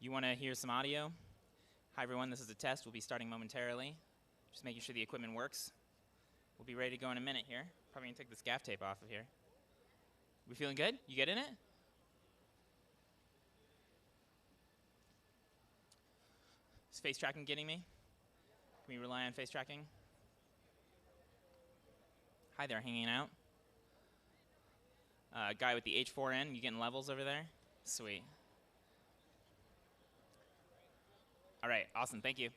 You want to hear some audio? Hi everyone, this is a test. We'll be starting momentarily. Just making sure the equipment works. We'll be ready to go in a minute here. Probably gonna take this gaff tape off of here. We feeling good? You getting it? Is face tracking getting me? Can we rely on face tracking? Hi there, hanging out. Guy with the H4N, you getting levels over there? Sweet. All right, awesome, thank you.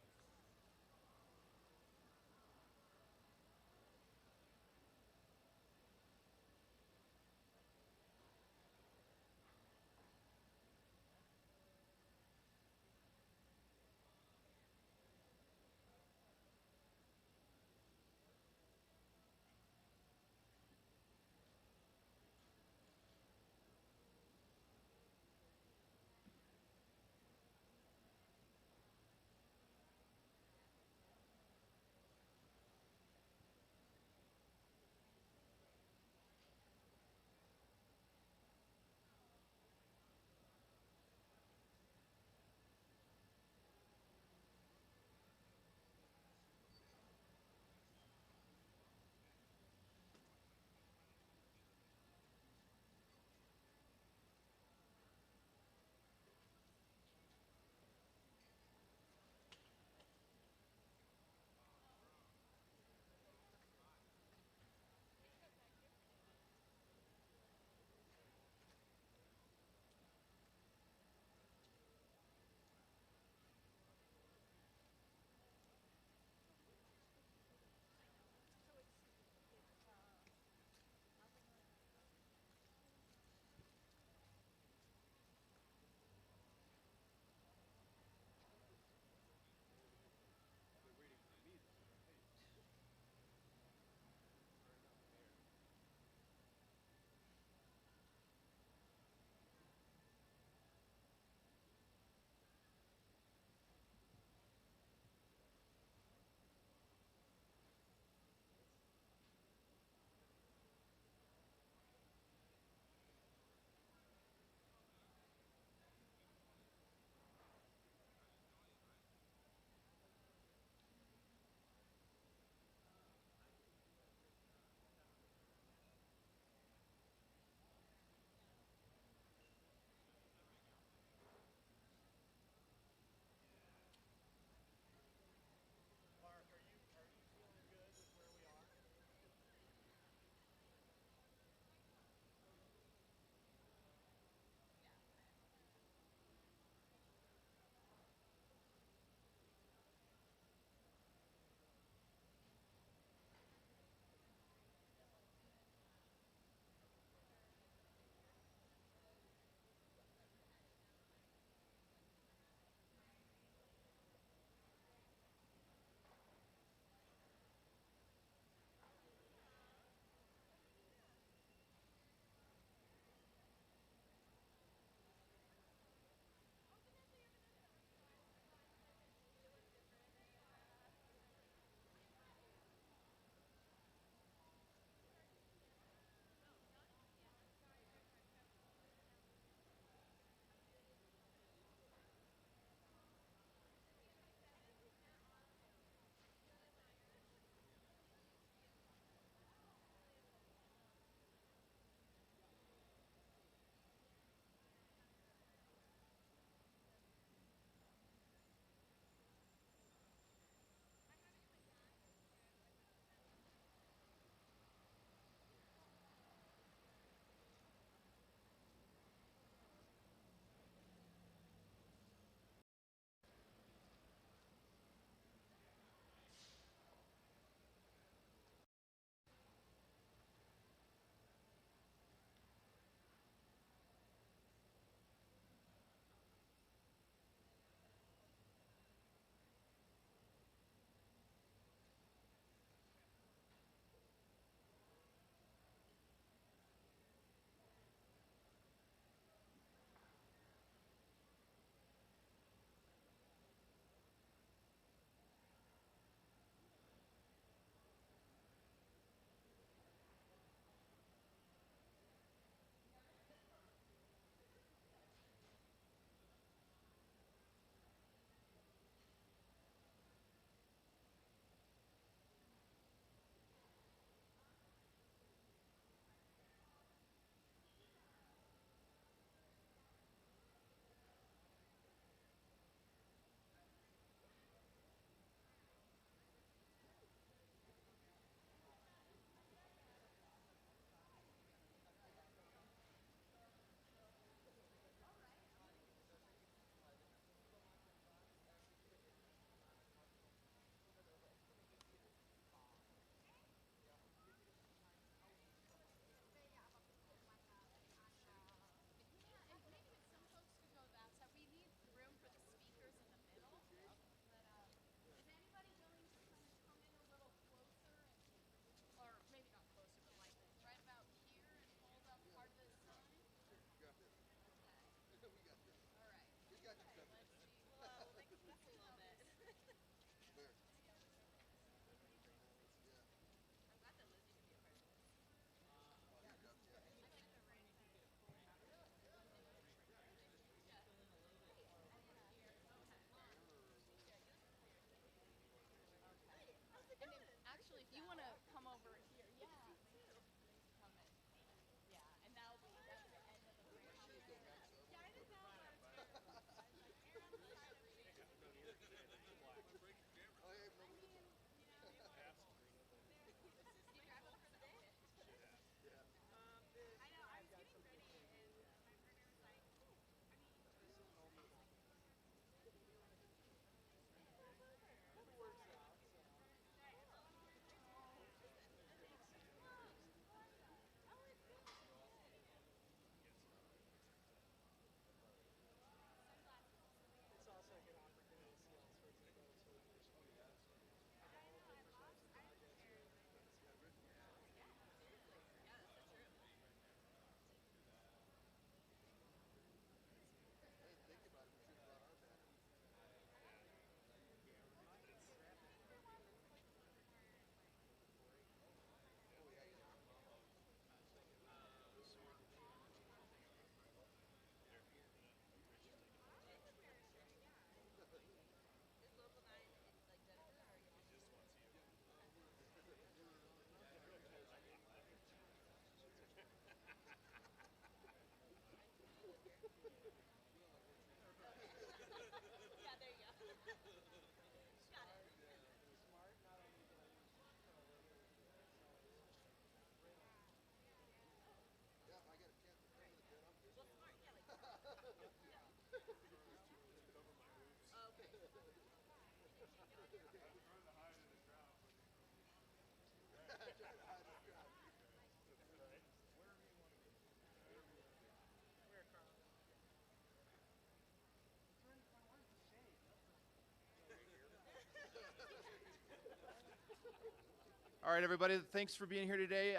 All right, everybody, thanks for being here today.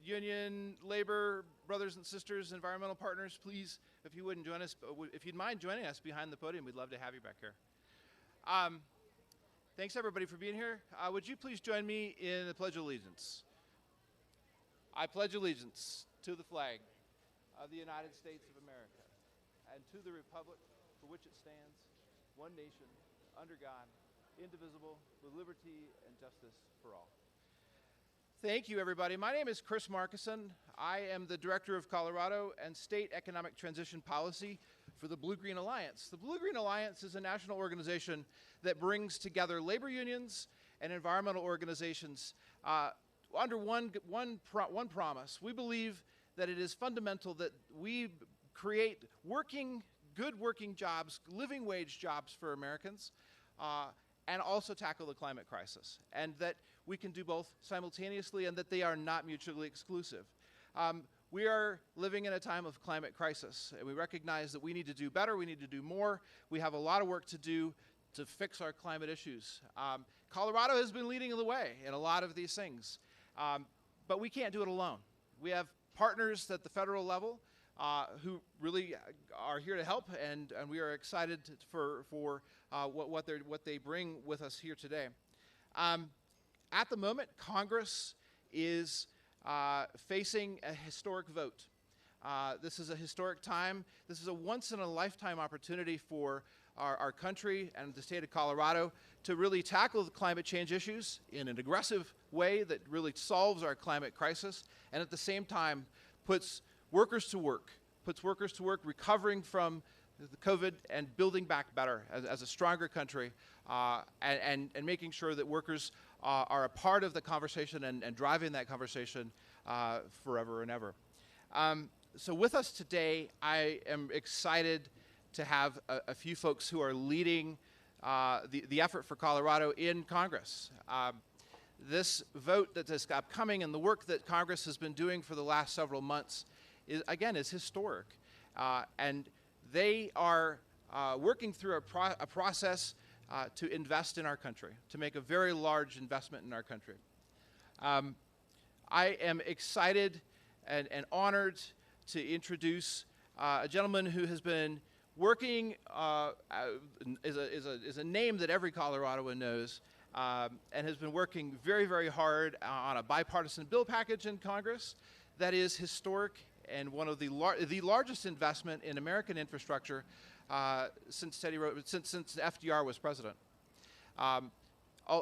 Union, labor, brothers and sisters, environmental partners, please, if you wouldn't join us, if you'd mind joining us behind the podium, we'd love to have you back here. Thanks, everybody, for being here. Would you please join me in the Pledge of Allegiance? I pledge allegiance to the flag of the United States of America and to the republic for which it stands, one nation, under God, indivisible, with liberty and justice for all. Thank you, everybody. My name is Chris Markison. I am the Director of Colorado and State Economic Transition Policy for the BlueGreen Alliance. The BlueGreen Alliance is a national organization that brings together labor unions and environmental organizations under one promise. We believe that it is fundamental that we create good working jobs, living wage jobs for Americans, and also tackle the climate crisis, and that we can do both simultaneously and that they are not mutually exclusive. We are living in a time of climate crisis, and we recognize that we need to do better, we need to do more. We have a lot of work to do to fix our climate issues. Colorado has been leading the way in a lot of these things, but we can't do it alone. We have partners at the federal level who really are here to help, and we are excited for what they bring with us here today. At the moment, Congress is facing a historic vote. This is a historic time. This is a once-in-a-lifetime opportunity for our country and the state of Colorado to really tackle the climate change issues in an aggressive way that really solves our climate crisis, and at the same time puts workers to work recovering from the COVID and building back better as a stronger country, and making sure that workers are a part of the conversation and driving that conversation forever and ever. So with us today, I am excited to have a few folks who are leading the effort for Colorado in Congress. This vote that is upcoming and the work that Congress has been doing for the last several months is historic. And they are working through a process to invest in our country, to make a very large investment in our country. I am excited and honored to introduce a gentleman who has been working, is a name that every Coloradoan knows, and has been working very, very hard on a bipartisan bill package in Congress that is historic and one of the largest investment in American infrastructure since FDR was president.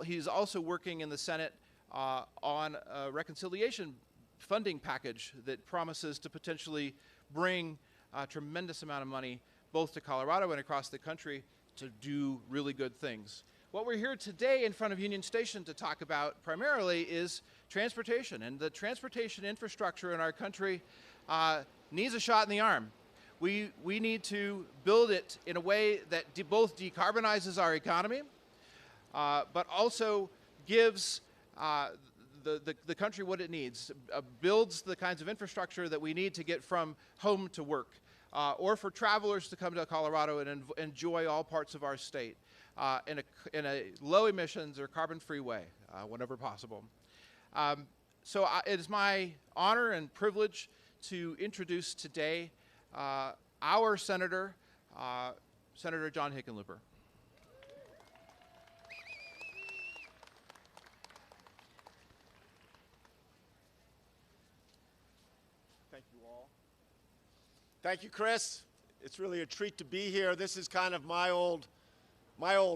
He's also working in the Senate on a reconciliation funding package that promises to potentially bring a tremendous amount of money both to Colorado and across the country to do really good things. What we're here today in front of Union Station to talk about primarily is transportation, and the transportation infrastructure in our country needs a shot in the arm. We need to build it in a way that both decarbonizes our economy, but also gives the country what it needs, builds the kinds of infrastructure that we need to get from home to work, or for travelers to come to Colorado and enjoy all parts of our state in a low emissions or carbon-free way, whenever possible. So it is my honor and privilege to introduce today our Senator, Senator John Hickenlooper. Thank you all. Thank you, Chris. It's really a treat to be here. This is kind of my old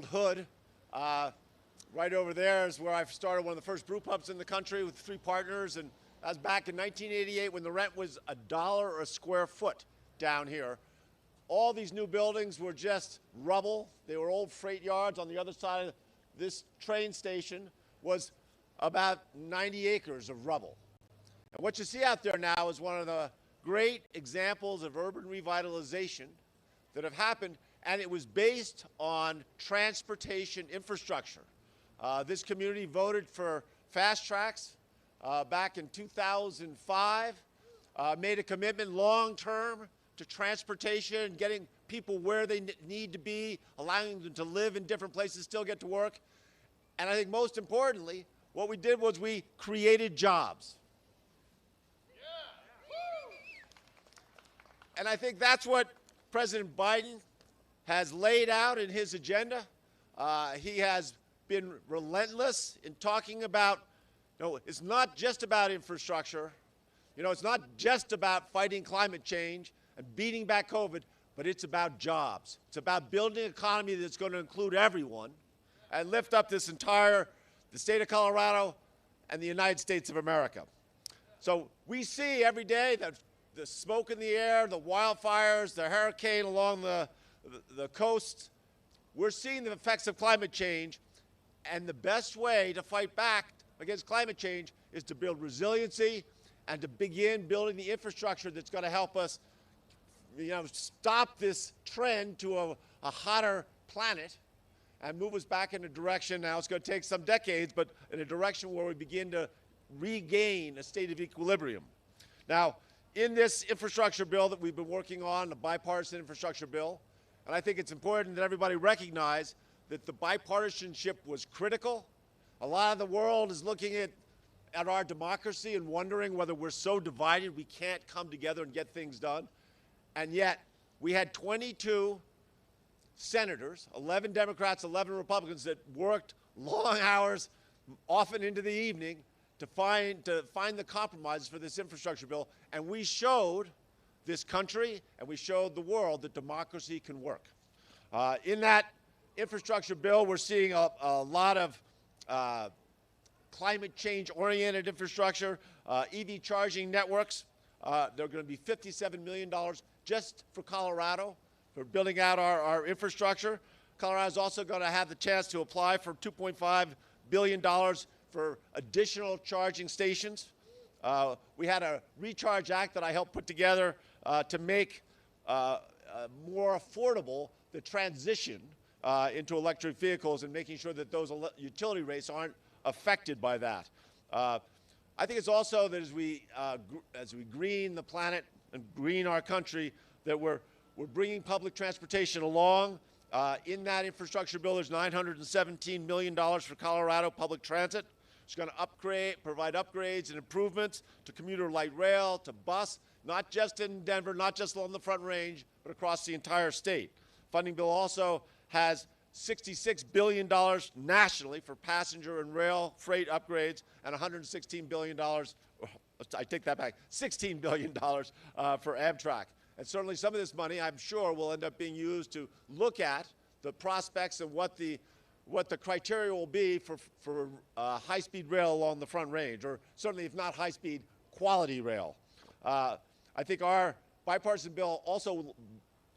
hood. Right over there is where I started one of the first brew pubs in the country with 3 partners, and that was back in 1988 when the rent was $1 a square foot down here. all these new buildings were just rubble. They were old freight yards. On the other side of this train station was about 90 acres of rubble. And what you see out there now is one of the great examples of urban revitalization that have happened, and it was based on transportation infrastructure. This community voted for fast tracks back in 2005, made a commitment long-term to transportation, getting people where they need to be, allowing them to live in different places, still get to work. And I think most importantly, what we did was we created jobs. And I think that's what President Biden has laid out in his agenda. He has been relentless in talking about, it's not just about infrastructure. It's not just about fighting climate change and beating back COVID, but it's about jobs. It's about building an economy that's going to include everyone and lift up the state of Colorado and the United States of America. So we see every day that the smoke in the air, the wildfires, the hurricane along the coast. We're seeing the effects of climate change, and the best way to fight back against climate change is to build resiliency and to begin building the infrastructure that's going to help us stop this trend to a hotter planet and move us back in a direction. Now, it's going to take some decades, but in a direction where we begin to regain a state of equilibrium. Now, in this infrastructure bill that we've been working on, the bipartisan infrastructure bill, and I think it's important that everybody recognize that the bipartisanship was critical. A lot of the world is looking at our democracy and wondering whether we're so divided we can't come together and get things done. And yet, we had 22 senators, 11 Democrats, 11 Republicans, that worked long hours, often into the evening, to find the compromises for this infrastructure bill. And we showed this country and we showed the world that democracy can work. In that infrastructure bill, we're seeing a lot of climate change-oriented infrastructure, EV charging networks. They're going to be $57 million just for Colorado for building out our infrastructure. Colorado is also going to have the chance to apply for $2.5 billion for additional charging stations. We had a Recharge Act that I helped put together to make more affordable the transition into electric vehicles and making sure that those utility rates aren't affected by that. I think it's also that as we green the planet and green our country, that we're bringing public transportation along. In that infrastructure bill, there's $917 million for Colorado public transit. It's going to provide upgrades and improvements to commuter light rail, to bus, not just in Denver, not just along the Front Range, but across the entire state. Funding bill also has $66 billion nationally for passenger and rail freight upgrades, and $116 billion, I take that back, $16 billion for Amtrak. And certainly some of this money, I'm sure, will end up being used to look at the prospects and what the criteria will be for high-speed rail along the Front Range, or certainly, if not high-speed, quality rail. I think our bipartisan bill also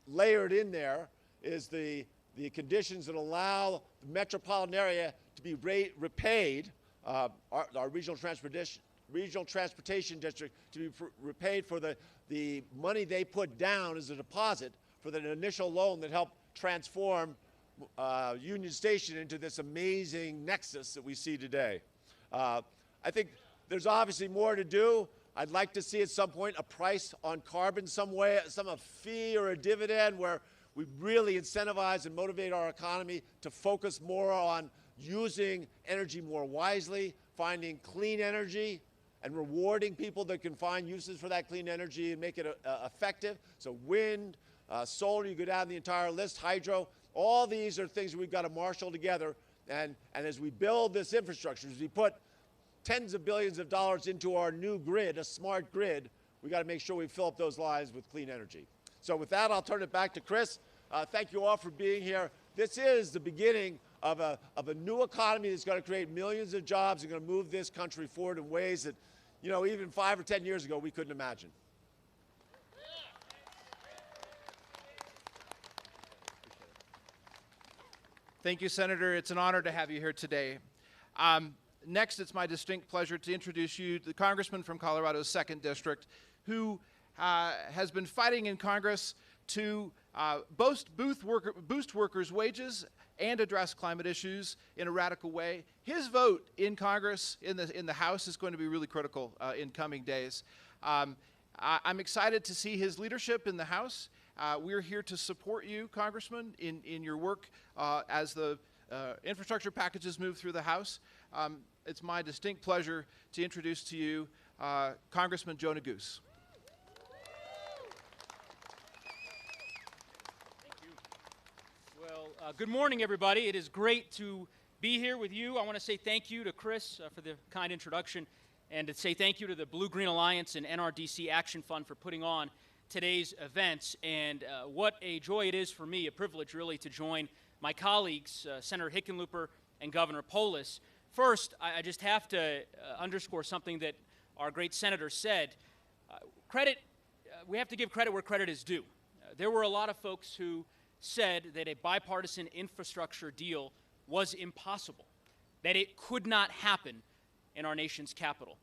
layered in there is the conditions that allow the metropolitan area to be repaid, our regional transportation district to be repaid for the money they put down as a deposit for the initial loan that helped transform Union Station into this amazing nexus that we see today. I think there's obviously more to do. I'd like to see at some point a price on carbon some way, a fee or a dividend where we really incentivize and motivate our economy to focus more on using energy more wisely, finding clean energy, and rewarding people that can find uses for that clean energy and make it effective. So wind, solar, you go down the entire list, hydro, all these are things we've got to marshal together. And as we build this infrastructure, as we put tens of billions of dollars into our new grid, a smart grid, we got to make sure we fill up those lines with clean energy. So with that, I'll turn it back to Chris. Thank you all for being here. This is the beginning of a new economy that's going to create millions of jobs and going to move this country forward in ways that, even 5 or 10 years ago, we couldn't imagine. Thank you, Senator. It's an honor to have you here today. Next, it's my distinct pleasure to introduce you to the Congressman from Colorado's 2nd District, who has been fighting in Congress to boost workers' wages and address climate issues in a radical way. His vote in Congress, in the House, is going to be really critical in coming days. I'm excited to see his leadership in the House. We're here to support you, Congressman, in your work as the infrastructure packages move through the House. It's my distinct pleasure to introduce to you Congressman Jonah Goose. Well, good morning, everybody. It is great to be here with you. I want to say thank you to Chris for the kind introduction, and to say thank you to the Blue-Green Alliance and NRDC Action Fund for putting on today's events. And what a joy it is for me, a privilege really, to join my colleagues, Senator Hickenlooper and Governor Polis. First, I just have to underscore something that our great senator said. We have to give credit where credit is due. There were a lot of folks who said that a bipartisan infrastructure deal was impossible, that it could not happen in our nation's capital.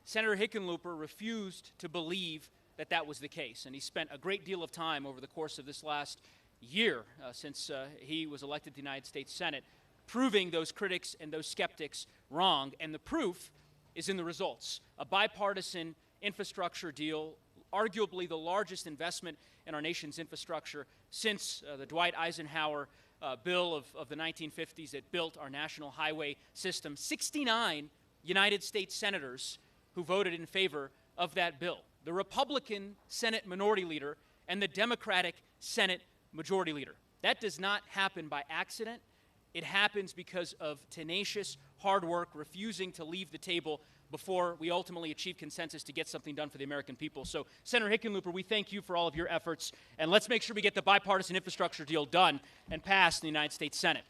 Senator Hickenlooper refused to believe that that was the case, and he spent a great deal of time over the course of this last year since he was elected to the United States Senate, proving those critics and those skeptics wrong, and the proof is in the results. A bipartisan infrastructure deal, arguably the largest investment in our nation's infrastructure since the Dwight Eisenhower bill of the 1950s that built our national highway system. 69 United States senators who voted in favor of that bill. The Republican Senate Minority Leader and the Democratic Senate Majority Leader. That does not happen by accident. It happens because of tenacious, hard work, refusing to leave the table before we ultimately achieve consensus to get something done for the American people. So, Senator Hickenlooper, we thank you for all of your efforts, and let's make sure we get the bipartisan infrastructure deal done and passed in the United States Senate.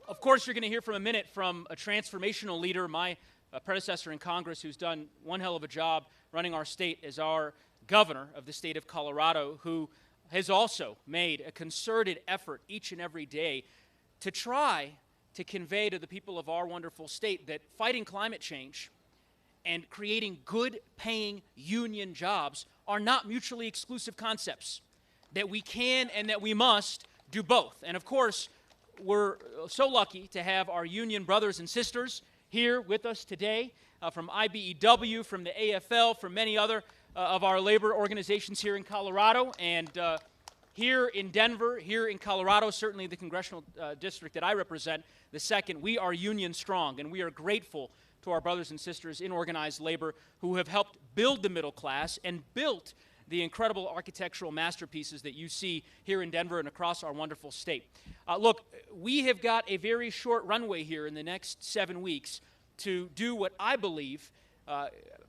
Of course, you're going to hear from a minute from a transformational leader, my predecessor in Congress, who's done one hell of a job running our state as our governor of the state of Colorado, who has also made a concerted effort each and every day to try to convey to the people of our wonderful state that fighting climate change and creating good-paying union jobs are not mutually exclusive concepts, that we can and that we must do both. And of course, we're so lucky to have our union brothers and sisters here with us today from IBEW, from the AFL, from many other of our labor organizations here in Colorado, and here in Denver, here in Colorado, certainly the congressional district that I represent, the 2nd, we are union strong, and we are grateful to our brothers and sisters in organized labor who have helped build the middle class and built the incredible architectural masterpieces that you see here in Denver and across our wonderful state. Look, we have got a very short runway here in the next 7 weeks to do what I believe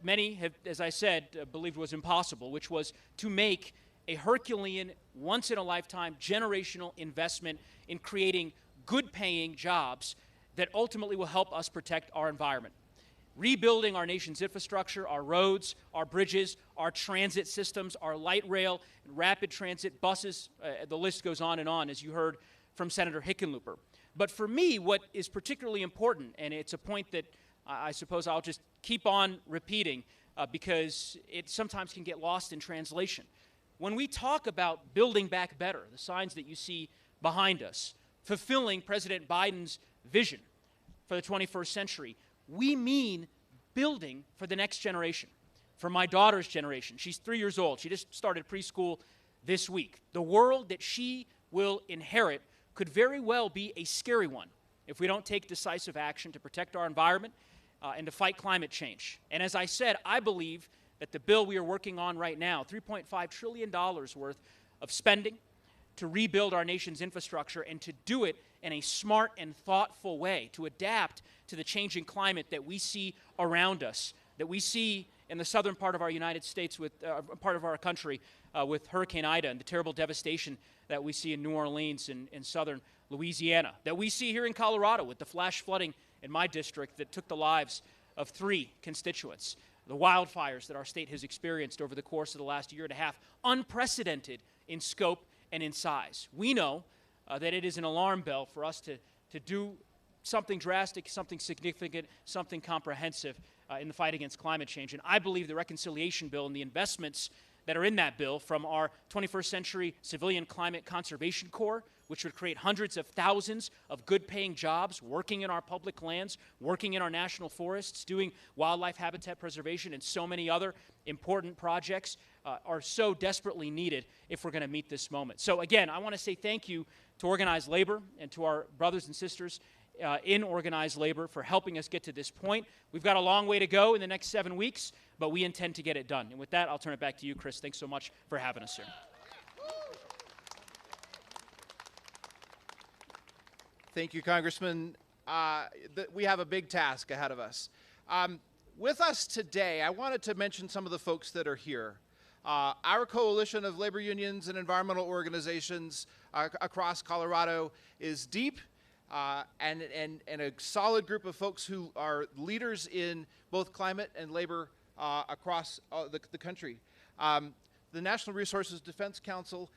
many have, as I said, believed was impossible, which was to make a Herculean, once-in-a-lifetime, generational investment in creating good-paying jobs that ultimately will help us protect our environment. Rebuilding our nation's infrastructure, our roads, our bridges, our transit systems, our light rail, and rapid transit, buses, the list goes on, as you heard from Senator Hickenlooper. But for me, what is particularly important, and it's a point that I suppose I'll just keep on repeating because it sometimes can get lost in translation. When we talk about building back better, the signs that you see behind us, fulfilling President Biden's vision for the 21st century, we mean building for the next generation, for my daughter's generation. She's 3 years old. She just started preschool this week. The world that she will inherit could very well be a scary one if we don't take decisive action to protect our environment and to fight climate change. And as I said, I believe that the bill we are working on right now, $3.5 trillion worth of spending to rebuild our nation's infrastructure and to do it in a smart and thoughtful way, to adapt to the changing climate that we see around us, that we see in the southern part of our United States, part of our country, with Hurricane Ida and the terrible devastation that we see in New Orleans and in southern Louisiana, that we see here in Colorado with the flash flooding in my district that took the lives of 3 constituents. The wildfires that our state has experienced over the course of the last year and a half, unprecedented in scope and in size. We know that it is an alarm bell for us to do something drastic, something significant, something comprehensive in the fight against climate change. And I believe the reconciliation bill and the investments that are in that bill, from our 21st Century Civilian Climate Conservation Corps, which would create hundreds of thousands of good-paying jobs working in our public lands, working in our national forests, doing wildlife habitat preservation, and so many other important projects are so desperately needed if we're going to meet this moment. So again, I want to say thank you to organized labor and to our brothers and sisters in organized labor for helping us get to this point. We've got a long way to go in the next 7 weeks, but we intend to get it done. And with that, I'll turn it back to you, Chris. Thanks so much for having us here. Thank you, Congressman. We have a big task ahead of us. With us today, I wanted to mention some of the folks that are here. Our coalition of labor unions and environmental organizations across Colorado is deep and a solid group of folks who are leaders in both climate and labor across the country. The National Resources Defense Council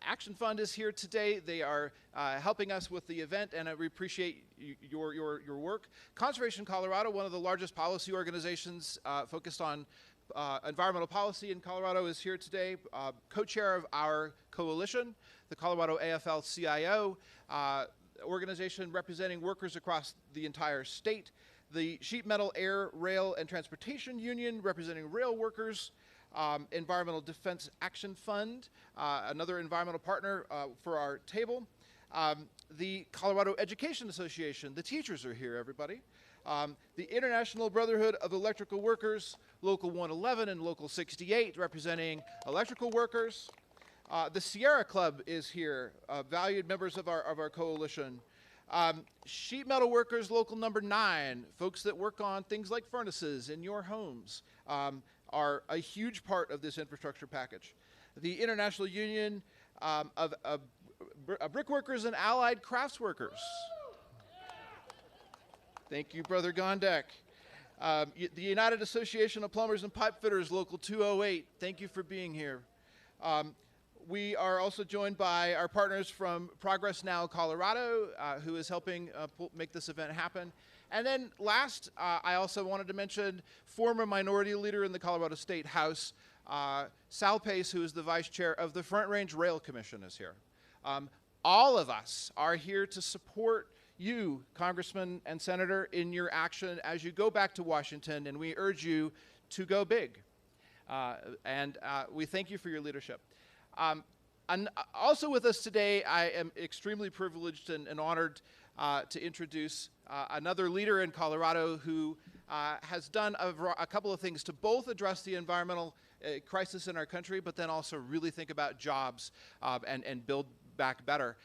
Action Fund is here today. They are helping us with the event, and we appreciate your work. Conservation Colorado, one of the largest policy organizations focused on environmental policy in Colorado, is here today. Co-chair of our coalition, the Colorado AFL-CIO organization representing workers across the entire state. The Sheet Metal, Air, Rail, and Transportation Union representing rail workers. Environmental Defense Action Fund, another environmental partner for our table. The Colorado Education Association, the teachers are here, everybody. The International Brotherhood of Electrical Workers, Local 111 and Local 68, representing electrical workers. The Sierra Club is here, valued members of our coalition. Sheet metal workers, Local number 9, folks that work on things like furnaces in your homes, are a huge part of this infrastructure package. The International Union of Brick Workers and Allied Crafts Workers. Thank you, Brother Gondek. The United Association of Plumbers and Pipe Fitters, Local 208. Thank you for being here. We are also joined by our partners from Progress Now Colorado, who is helping make this event happen. And then last, I also wanted to mention former minority leader in the Colorado State House, Sal Pace, who is the vice chair of the Front Range Rail Commission, is here. All of us are here to support you, Congressman and Senator, in your action as you go back to Washington, and we urge you to go big. We thank you for your leadership. And also with us today, I am extremely privileged and honored to introduce another leader in Colorado who has done a couple of things to both address the environmental crisis in our country, but then also really think about jobs and build back better.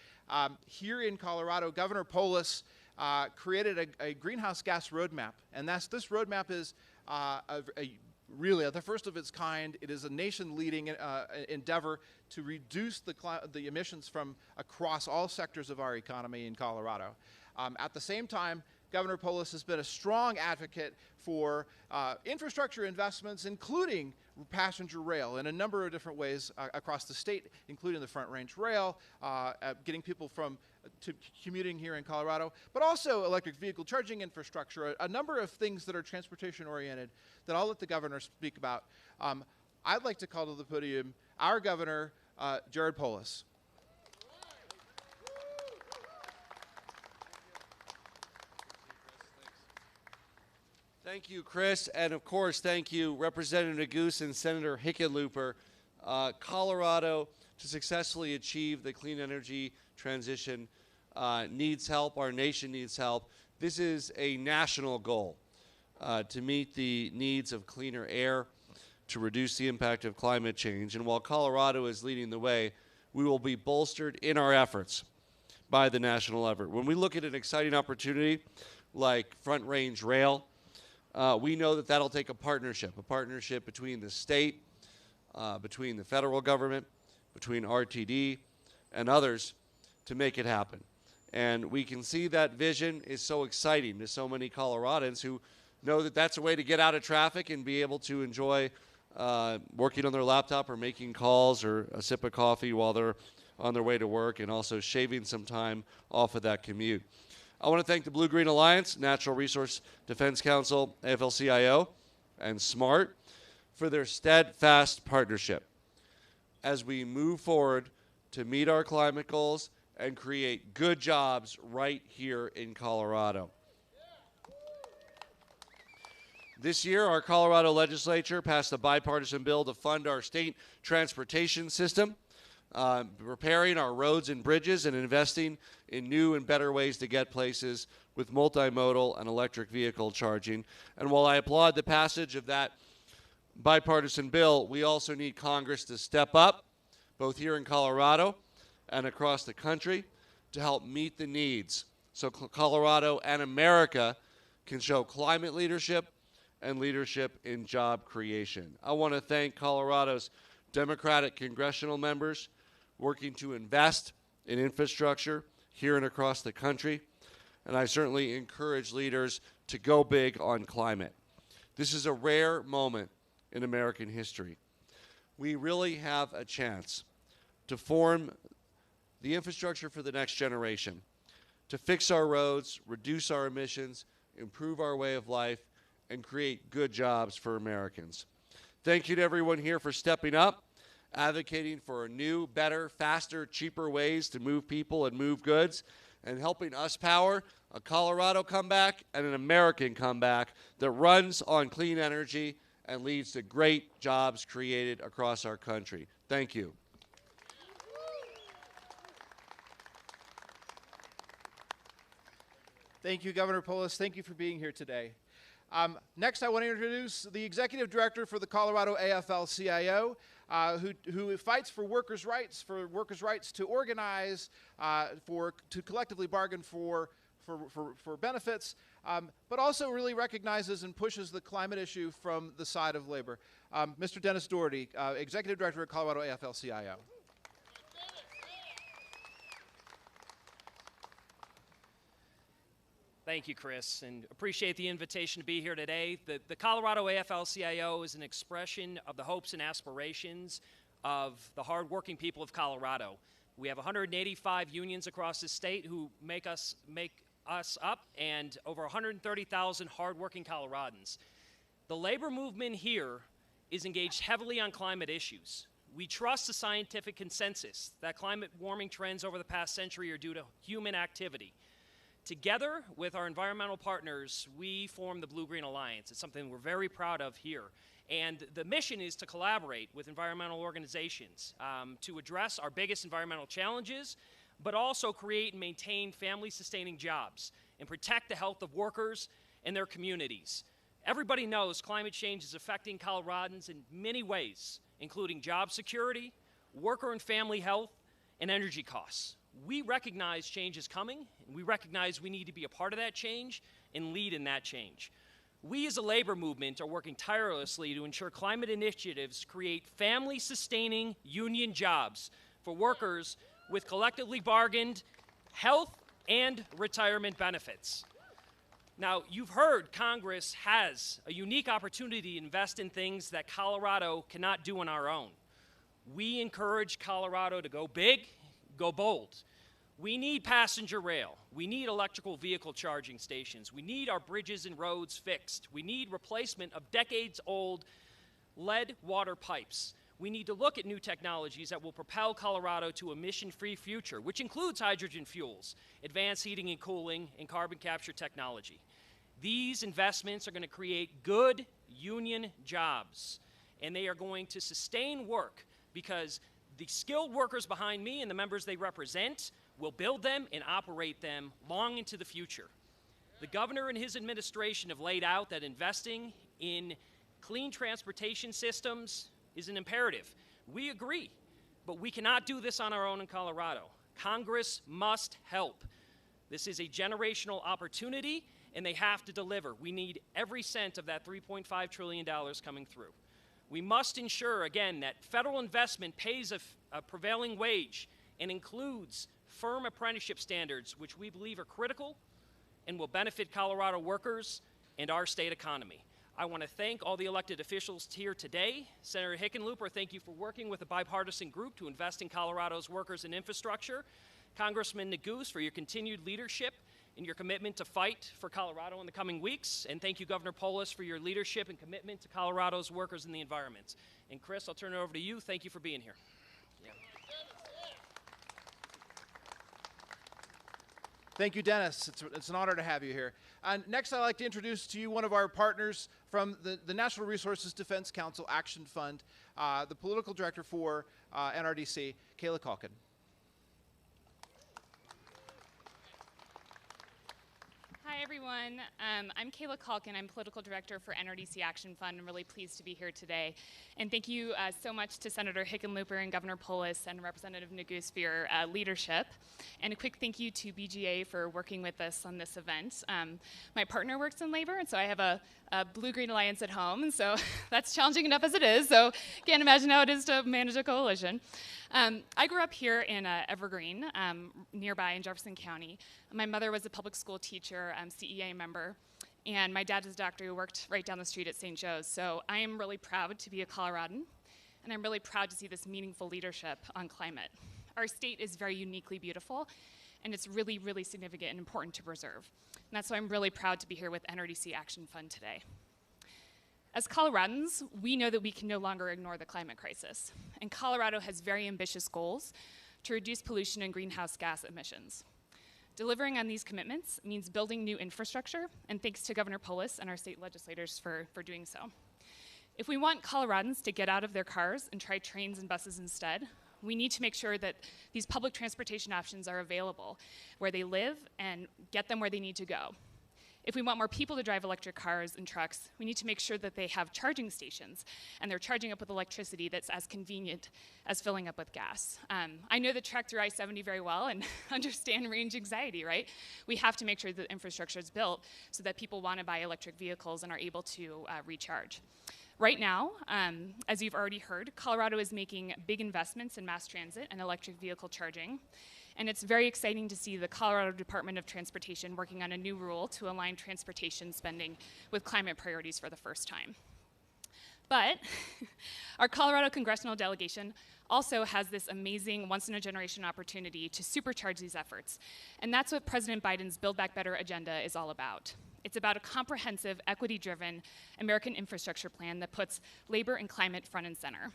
Here in Colorado, Governor Polis created a greenhouse gas roadmap, and this roadmap is really the first of its kind. It is a nation-leading endeavor to reduce the emissions from across all sectors of our economy in Colorado. At the same time, Governor Polis has been a strong advocate for infrastructure investments, including passenger rail, in a number of different ways across the state, including the Front Range Rail, getting people to commuting here in Colorado, but also electric vehicle charging infrastructure, a number of things that are transportation-oriented that I'll let the governor speak about. I'd like to call to the podium our governor, Jared Polis. Thank you, Chris, and of course, thank you, Representative Goose and Senator Hickenlooper. Colorado, to successfully achieve the clean energy transition, needs help. Our nation needs help. This is a national goal to meet the needs of cleaner air, to reduce the impact of climate change. And while Colorado is leading the way, we will be bolstered in our efforts by the national effort. When we look at an exciting opportunity like Front Range Rail, we know that that'll take a partnership between the state, between the federal government, between RTD and others to make it happen. And we can see that vision is so exciting to so many Coloradans who know that that's a way to get out of traffic and be able to enjoy working on their laptop or making calls or a sip of coffee while they're on their way to work and also shaving some time off of that commute. I want to thank the Blue-Green Alliance, Natural Resource Defense Council, AFL-CIO, and SMART for their steadfast partnership as we move forward to meet our climate goals and create good jobs right here in Colorado. This year, our Colorado legislature passed a bipartisan bill to fund our state transportation system, repairing our roads and bridges and investing in new and better ways to get places with multimodal and electric vehicle charging. And while I applaud the passage of that bipartisan bill, we also need Congress to step up, both here in Colorado and across the country, to help meet the needs so Colorado and America can show climate leadership and leadership in job creation. I want to thank Colorado's Democratic congressional members working to invest in infrastructure here and across the country, and I certainly encourage leaders to go big on climate. This is a rare moment in American history. We really have a chance to form the infrastructure for the next generation, to fix our roads, reduce our emissions, improve our way of life, and create good jobs for Americans. Thank you to everyone here for stepping up, advocating for new, better, faster, cheaper ways to move people and move goods, and helping us power a Colorado comeback and an American comeback that runs on clean energy and leads to great jobs created across our country. Thank you. Thank you, Governor Polis. Thank you for being here today. Next, I want to introduce the Executive Director for the Colorado AFL-CIO, who fights for workers' rights to organize, to collectively bargain for benefits, but also really recognizes and pushes the climate issue from the side of labor. Mr. Dennis Doherty, Executive Director at Colorado AFL-CIO. Thank you, Chris, and appreciate the invitation to be here today. The Colorado AFL-CIO is an expression of the hopes and aspirations of the hardworking people of Colorado. We have 185 unions across the state who make us up, and over 130,000 hardworking Coloradans. The labor movement here is engaged heavily on climate issues. We trust the scientific consensus that climate warming trends over the past century are due to human activity. Together with our environmental partners, we form the Blue-Green Alliance. It's something we're very proud of here. And the mission is to collaborate with environmental organizations to address our biggest environmental challenges, but also create and maintain family-sustaining jobs and protect the health of workers and their communities. Everybody knows climate change is affecting Coloradans in many ways, including job security, worker and family health, and energy costs. We recognize change is coming, and we recognize we need to be a part of that change and lead in that change. We as a labor movement are working tirelessly to ensure climate initiatives create family-sustaining union jobs for workers with collectively bargained health and retirement benefits. Now, you've heard Congress has a unique opportunity to invest in things that Colorado cannot do on our own. We encourage Colorado to go big, go bold. We need passenger rail. We need electrical vehicle charging stations. We need our bridges and roads fixed. We need replacement of decades-old lead water pipes. We need to look at new technologies that will propel Colorado to a emission-free future, which includes hydrogen fuels, advanced heating and cooling, and carbon capture technology. These investments are going to create good union jobs, and they are going to sustain work because the skilled workers behind me and the members they represent will build them and operate them long into the future. The governor and his administration have laid out that investing in clean transportation systems is an imperative. We agree, but we cannot do this on our own in Colorado. Congress must help. This is a generational opportunity, and they have to deliver. We need every cent of that $3.5 trillion coming through. We must ensure, again, that federal investment pays a prevailing wage and includes firm apprenticeship standards, which we believe are critical and will benefit Colorado workers and our state economy. I want to thank all the elected officials here today. Senator Hickenlooper, thank you for working with a bipartisan group to invest in Colorado's workers and infrastructure. Congressman Goose, for your continued leadership and your commitment to fight for Colorado in the coming weeks. And thank you, Governor Polis, for your leadership and commitment to Colorado's workers and the environment. And Chris, I'll turn it over to you. Thank you for being here. Thank you, Dennis. It's an honor to have you here. And next, I'd like to introduce to you one of our partners from the Natural Resources Defense Council Action Fund, the political director for NRDC, Kayla Calkin. Hi, everyone. I'm Kayla Calkin. I'm political director for NRDC Action Fund. I'm really pleased to be here today. And thank you so much to Senator Hickenlooper and Governor Polis and Representative Goose for your leadership. And a quick thank you to BGA for working with us on this event. My partner works in labor, and so I have a BlueGreen alliance at home, and so that's challenging enough as it is, so can't imagine how it is to manage a coalition. I grew up here in Evergreen, nearby in Jefferson County. My mother was a public school teacher, CEA member, and my dad is a doctor who worked right down the street at St. Joe's. So I am really proud to be a Coloradan, and I'm really proud to see this meaningful leadership on climate. Our state is very uniquely beautiful, and it's really, really significant and important to preserve. And that's why I'm really proud to be here with NRDC Action Fund today. As Coloradans, we know that we can no longer ignore the climate crisis, and Colorado has very ambitious goals to reduce pollution and greenhouse gas emissions. Delivering on these commitments means building new infrastructure, and thanks to Governor Polis and our state legislators for doing so. If we want Coloradans to get out of their cars and try trains and buses instead, we need to make sure that these public transportation options are available where they live and get them where they need to go. If we want more people to drive electric cars and trucks, we need to make sure that they have charging stations and they're charging up with electricity that's as convenient as filling up with gas. I know the trek through I-70 very well and understand range anxiety, right? We have to make sure that infrastructure is built so that people want to buy electric vehicles and are able to recharge. Right now, as you've already heard, Colorado is making big investments in mass transit and electric vehicle charging. And it's very exciting to see the Colorado Department of Transportation working on a new rule to align transportation spending with climate priorities for the first time. But our Colorado congressional delegation also has this amazing once-in-a-generation opportunity to supercharge these efforts. And that's what President Biden's Build Back Better agenda is all about. It's about a comprehensive, equity-driven American infrastructure plan that puts labor and climate front and center.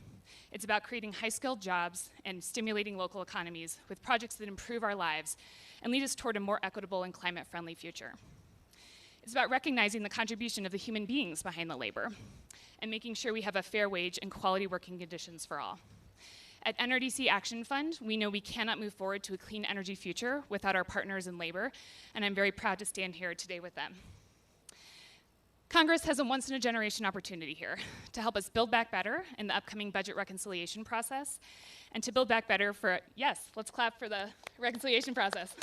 It's about creating high-skilled jobs and stimulating local economies with projects that improve our lives and lead us toward a more equitable and climate-friendly future. It's about recognizing the contribution of the human beings behind the labor and making sure we have a fair wage and quality working conditions for all. At NRDC Action Fund, we know we cannot move forward to a clean energy future without our partners in labor, and I'm very proud to stand here today with them. Congress has a once-in-a-generation opportunity here to help us build back better in the upcoming budget reconciliation process, and to build back better for, yes, let's clap for the reconciliation process,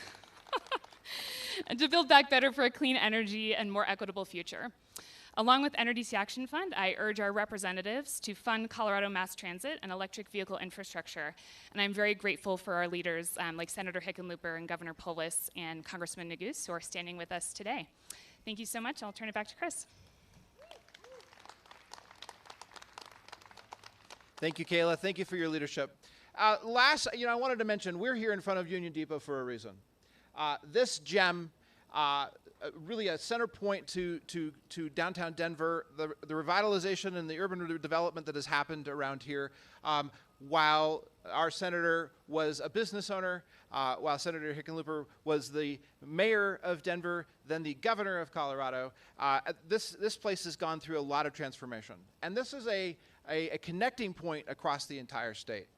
and to build back better for a clean energy and more equitable future. Along with NRDC Action Fund, I urge our representatives to fund Colorado mass transit and electric vehicle infrastructure, and I'm very grateful for our leaders like Senator Hickenlooper and Governor Polis and Congressman Goose who are standing with us today. Thank you so much. I'll turn it back to Chris. Thank you, Kayla. Thank you for your leadership. I wanted to mention we're here in front of Union Depot for a reason. This gem, really a center point to downtown Denver, the revitalization and the urban development that has happened around here, while our senator was a business owner, while Senator Hickenlooper was the mayor of Denver, then the governor of Colorado, this place has gone through a lot of transformation. And this is a connecting point across the entire state.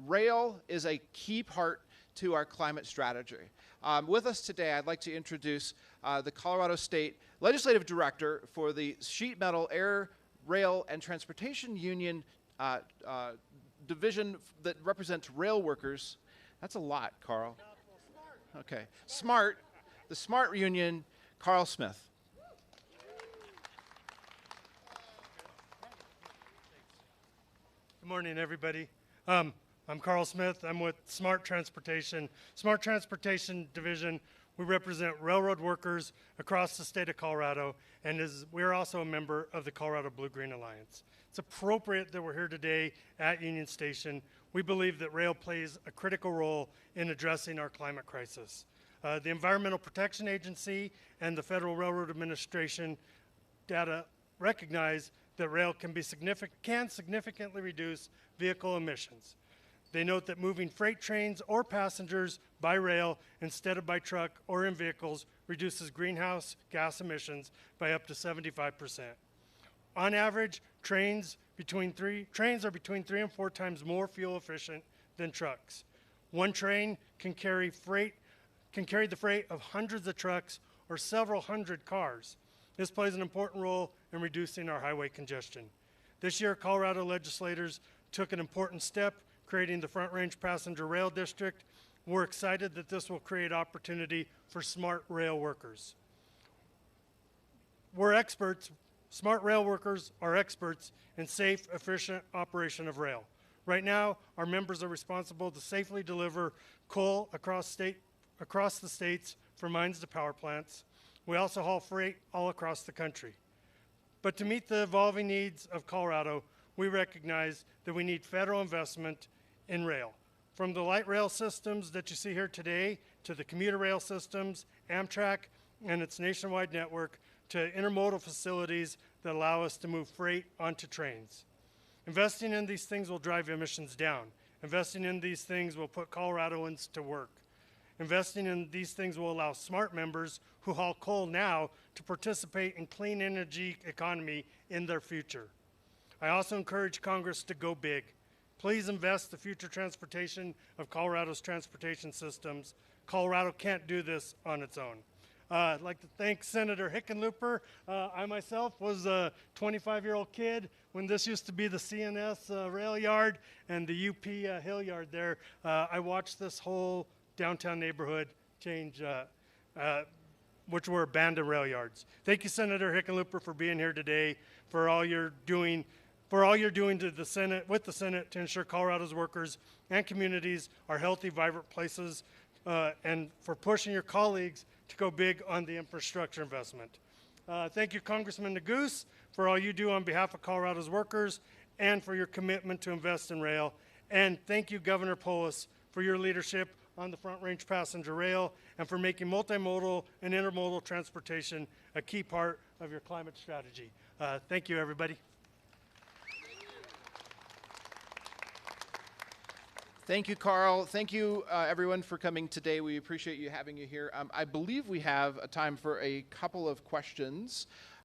Rail is a key part to our climate strategy. With us today, I'd like to introduce the Colorado State Legislative Director for the Sheet Metal, Air, Rail, and Transportation Union division that represents rail workers. That's a lot, Carl. Okay. SMART, the SMART Union, Carl Smith. Good morning, everybody. I'm Carl Smith. I'm with Smart Transportation. Smart Transportation Division We represent railroad workers across the state of Colorado, and we're also a member of the Colorado BlueGreen Alliance. It's appropriate that we're here today at Union Station. We believe that rail plays a critical role in addressing our climate crisis. The Environmental Protection Agency and the Federal Railroad Administration data recognize that rail can significantly reduce vehicle emissions. They note that moving freight trains or passengers by rail instead of by truck or in vehicles reduces greenhouse gas emissions by up to 75%. On average, trains are between 3 and 4 times more fuel efficient than trucks. One train can carry the freight of hundreds of trucks or several hundred cars. This plays an important role in reducing our highway congestion. This year, Colorado legislators took an important step creating the Front Range Passenger Rail District. We're excited that this will create opportunity for smart rail workers. Smart rail workers are experts in safe, efficient operation of rail. Right now, our members are responsible to safely deliver coal across the states from mines to power plants. We also haul freight all across the country. But to meet the evolving needs of Colorado, we recognize that we need federal investment in rail. From the light rail systems that you see here today, to the commuter rail systems, Amtrak and its nationwide network, to intermodal facilities that allow us to move freight onto trains. Investing in these things will drive emissions down. Investing in these things will put Coloradoans to work. Investing in these things will allow smart members who haul coal now to participate in clean energy economy in their future. I also encourage Congress to go big. Please invest the future transportation of Colorado's transportation systems. Colorado can't do this on its own. I'd like to thank Senator Hickenlooper. I myself was a 25-year-old kid when this used to be the CNS rail yard and the UP Hill yard there. I watched this whole downtown neighborhood change, which were abandoned rail yards. Thank you, Senator Hickenlooper, for being here today, for all you're doing to the Senate, with the Senate, to ensure Colorado's workers and communities are healthy, vibrant places, and for pushing your colleagues to go big on the infrastructure investment. Thank you, Congressman Goose, for all you do on behalf of Colorado's workers and for your commitment to invest in rail. And thank you, Governor Polis, for your leadership on the Front Range Passenger Rail and for making multimodal and intermodal transportation a key part of your climate strategy. Thank you, everybody. Thank you, Carl. Thank you, everyone, for coming today. We appreciate you having you here. I believe we have a time for a couple of questions.